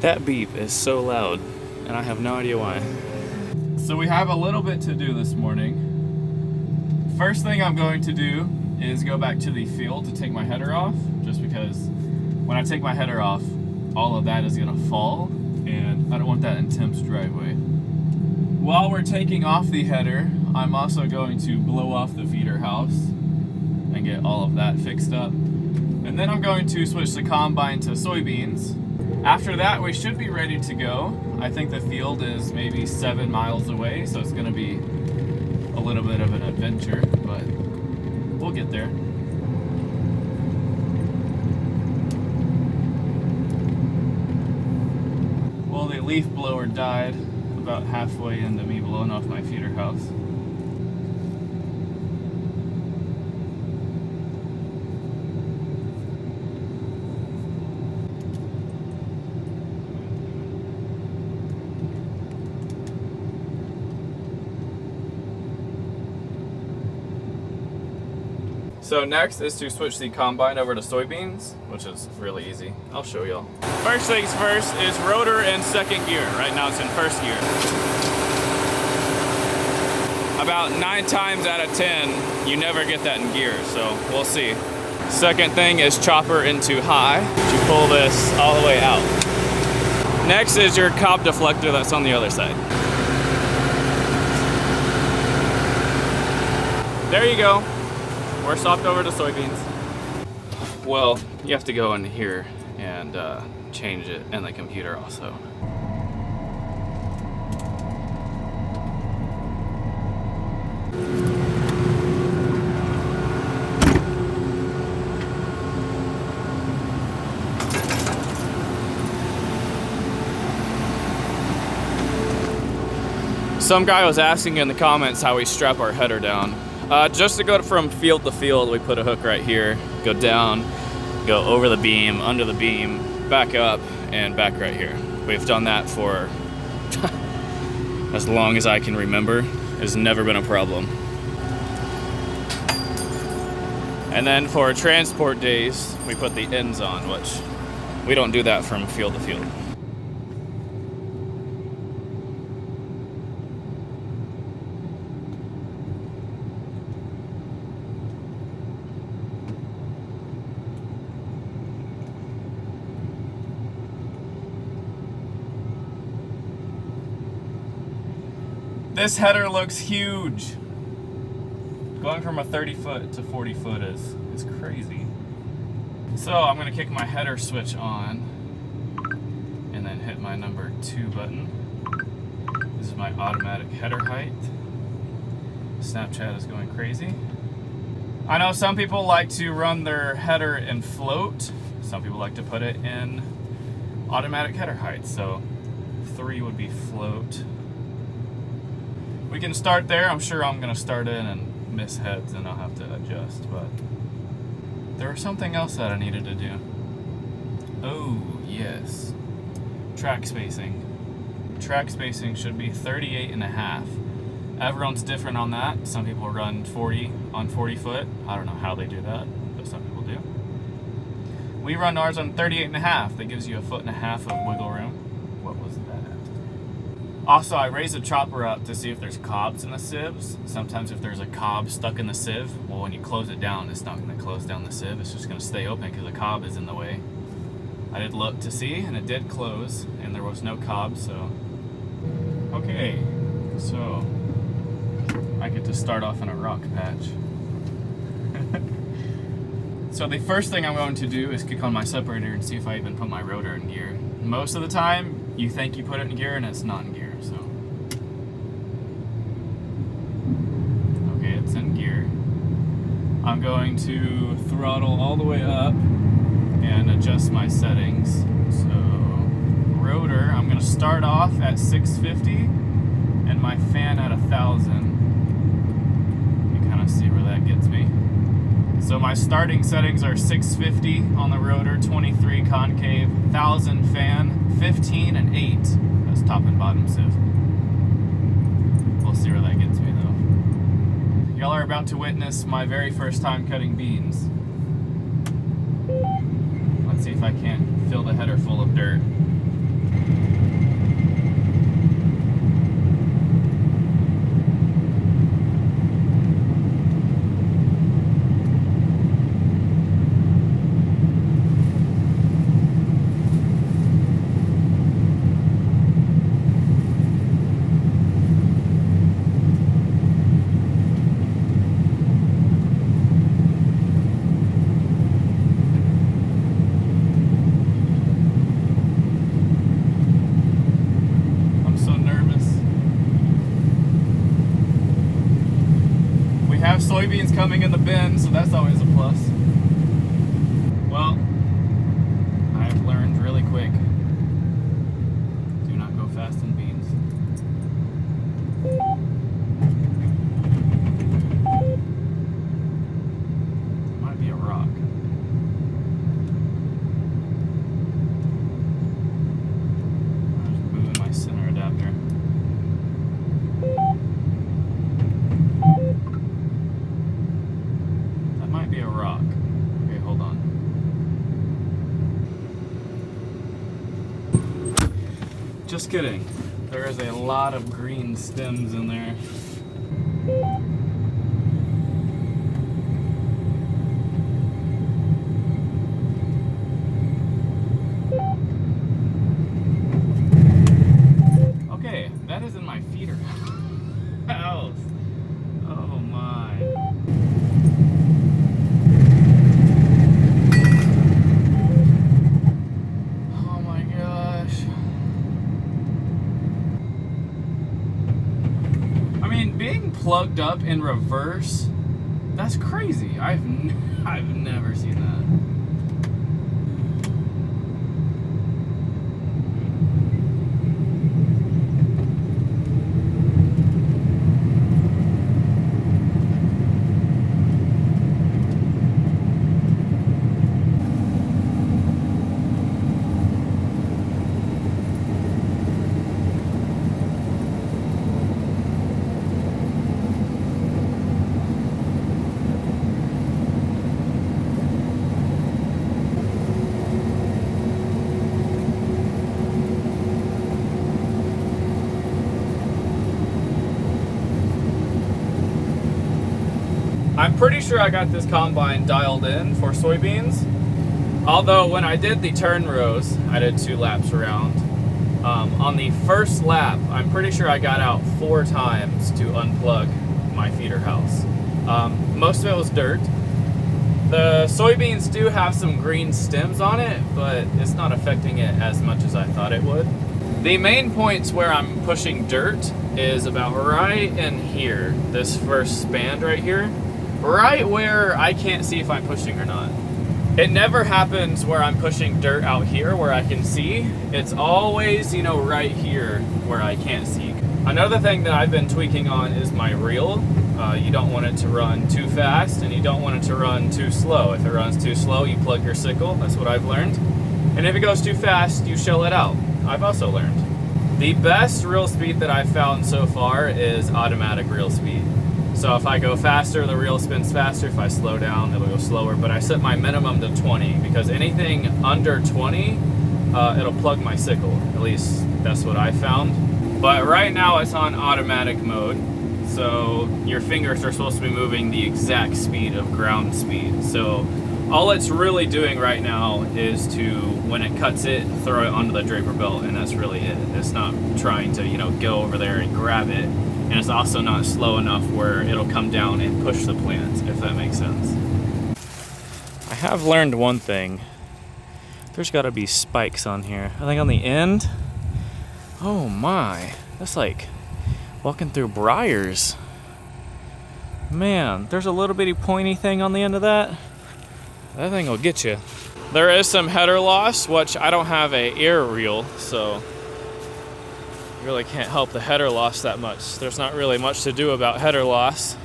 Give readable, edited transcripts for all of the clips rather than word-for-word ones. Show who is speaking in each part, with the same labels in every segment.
Speaker 1: That beep is so loud, and I have no idea why. So we have a little bit to do this morning. First thing I'm going to do is go back to the field to take my header off, just because when I take my header off, all of that is gonna fall, and I don't want that in Tim's driveway. While we're taking off the header, I'm also going to blow off the feeder house and get all of that fixed up. And then I'm going to switch the combine to soybeans. After that, we should be ready to go. I think the field is maybe 7 miles away, so it's gonna be a little bit of an adventure, but we'll get there. Well, the leaf blower died about halfway into me blowing off my feeder house. So next is to switch the combine over to soybeans, which is really easy. I'll show y'all. First things first is rotor in second gear. Right now it's in first gear. About 9 times out of 10, you never get that in gear, so we'll see. Second thing is chopper into high. You pull this all the way out. Next is your cob deflector that's on the other side. There you go. We're swapped over to soybeans. Well, you have to go in here and change it in the computer also. Some guy was asking in the comments how we strap our header down. Just to go from field to field, we put a hook right here, go down, go over the beam, under the beam, back up, and back right here. We've done that for as long as I can remember. It's never been a problem. And then for transport days, we put the ends on, which we don't do that from field to field. This header looks huge. Going from a 30 foot to 40 foot is crazy. So I'm gonna kick my header switch on and then hit my number 2 button. This is my automatic header height. Snapchat is going crazy. I know some people like to run their header in float. Some people like to put it in automatic header height. So 3 would be float. We can start there. I'm sure I'm gonna start in and miss heads and I'll have to adjust, but there was something else that I needed to do. Oh, yes. Track spacing. Track spacing should be 38.5. Everyone's different on that. Some people run 40 on 40 foot. I don't know how they do that, but some people do. We run ours on 38.5. That gives you 1.5 foot of wiggle room. What was that? Also, I raised the chopper up to see if there's cobs in the sieves. Sometimes if there's a cob stuck in the sieve, well, when you close it down, it's not going to close down the sieve. It's just going to stay open because the cob is in the way. I did look to see, and it did close, and there was no cob, so... Okay, so... I get to start off in a rock patch. So the first thing I'm going to do is kick on my separator and see if I even put my rotor in gear. Most of the time, you think you put it in gear and it's not in gear, so. Okay, it's in gear. I'm going to throttle all the way up and adjust my settings. So, rotor, I'm gonna start off at 650 and my fan at 1,000. You kind of see where that gets me. So my starting settings are 650 on the rotor, 23 concave, 1,000 fan, 15 and 8. That's top and bottom sieve. We'll see where that gets me though. Y'all are about to witness my very first time cutting beans. Let's see if I can't fill the header full of dirt. soybeans coming in the bin, so that's always a plus. Well, I've learned really quick. Do not go fast in beans. It might be a rock. I'm just moving my center adapter. That might be a rock. Okay, hold on. Just kidding. There is a lot of green stems in there. Okay, that is in my feeder house. Oh my. Oh my gosh. I mean, being plugged up in reverse, that's crazy. I've never seen that. I'm pretty sure I got this combine dialed in for soybeans. Although when I did the turn rows, I did 2 laps around. On the first lap, I'm pretty sure I got out 4 times to unplug my feeder house. Most of it was dirt. The soybeans do have some green stems on it, but it's not affecting it as much as I thought it would. The main points where I'm pushing dirt is about right in here, this first span right here. Right where I can't see if I'm pushing or not. It never happens where I'm pushing dirt out here where I can see. It's always, you know, right here where I can't see. Another thing that I've been tweaking on is my reel. You don't want it to run too fast and you don't want it to run too slow. If it runs too slow, you plug your sickle. That's what I've learned. And if it goes too fast, you shell it out. I've also learned. The best reel speed that I've found so far is automatic reel speed. So if I go faster, the reel spins faster. If I slow down, it'll go slower. But I set my minimum to 20 because anything under 20, it'll plug my sickle. At least that's what I found. But right now it's on automatic mode. So your fingers are supposed to be moving the exact speed of ground speed. So all it's really doing right now is to, when it cuts it, throw it onto the draper belt, and that's really it. It's not trying to, you know, go over there and grab it. And it's also not slow enough where it'll come down and push the plant, if that makes sense. I have learned one thing. There's got to be spikes on here. I think on the end. Oh my, that's like walking through briars. Man, there's a little bitty pointy thing on the end of that. That thing will get you. There is some header loss, which I don't have a air reel, so really can't help the header loss that much. There's not really much to do about header loss.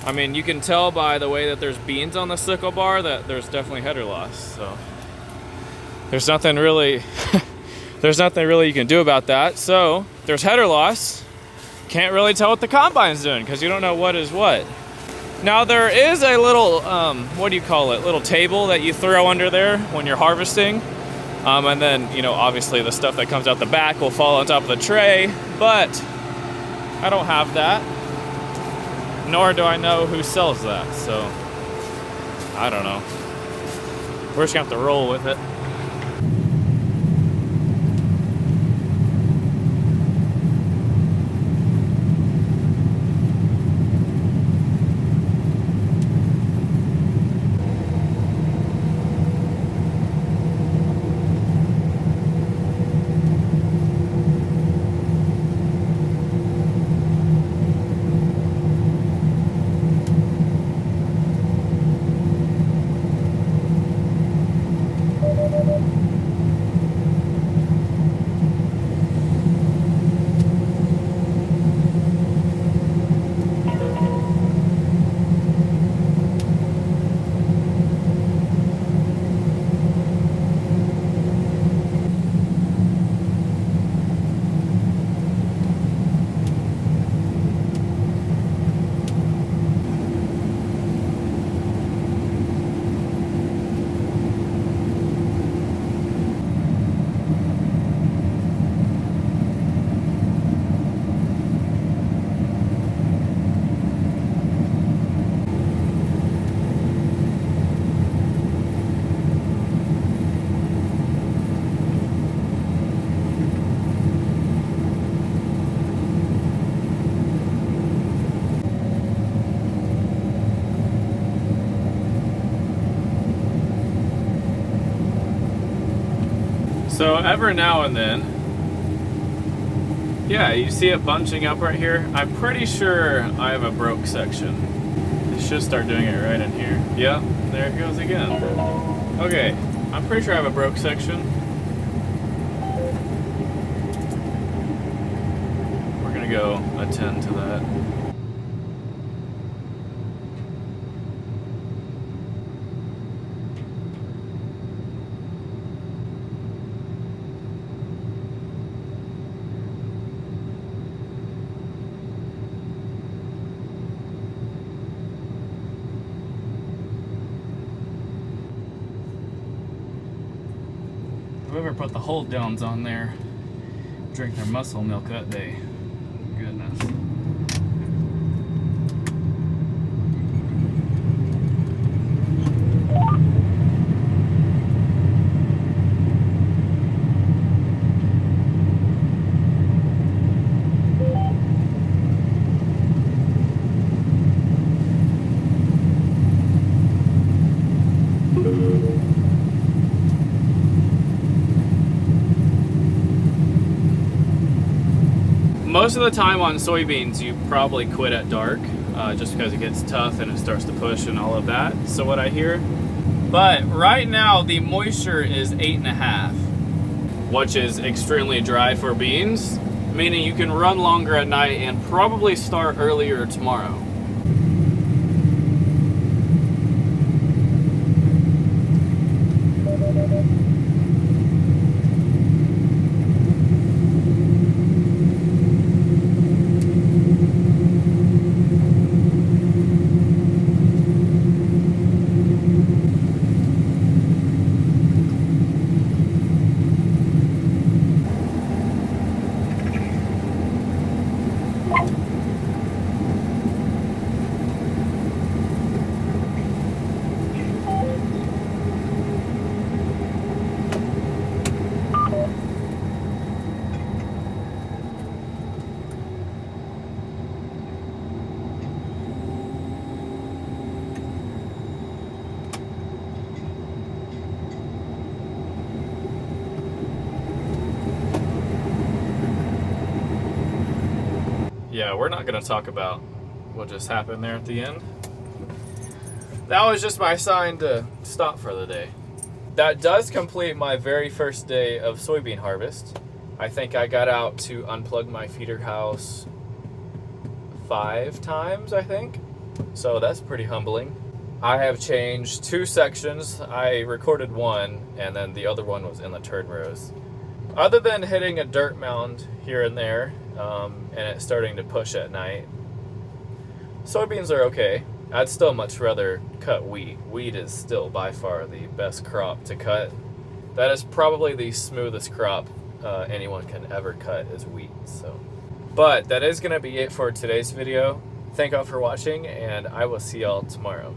Speaker 1: I mean, you can tell by the way that there's beans on the sickle bar that there's definitely header loss. So there's nothing really you can do about that. So there's header loss. Can't really tell what the combine's doing because you don't know what is what. Now there is a little, what do you call it? Little table that you throw under there when you're harvesting. And then, you know, obviously the stuff that comes out the back will fall on top of the tray, but I don't have that, nor do I know who sells that, so I don't know. We're just gonna have to roll with it. So every now and then, yeah, you see it bunching up right here. I'm pretty sure I have a broke section. It should start doing it right in here. Yeah, there it goes again. Okay, I'm pretty sure I have a broke section. We're gonna go attend to that. Whoever put the hold downs on there drink their muscle milk that day. Goodness. Most of the time on soybeans, you probably quit at dark, just because it gets tough and it starts to push and all of that. So what I hear. But right now the moisture is 8.5, which is extremely dry for beans, meaning you can run longer at night and probably start earlier tomorrow. Yeah, we're not going to talk about what just happened there at the end. That was just my sign to stop for the day. That does complete my very first day of soybean harvest. I think I got out to unplug my feeder house 5 times, I think. So that's pretty humbling. I have changed 2 sections. I recorded one, and then the other one was in the turn rows. Other than hitting a dirt mound here and there, and it's starting to push at night, soybeans are okay. I'd still much rather cut wheat. Wheat is still by far the best crop to cut. That is probably the smoothest crop anyone can ever cut is wheat. So, but that is going to be it for today's video. Thank y'all for watching, and I will see y'all tomorrow.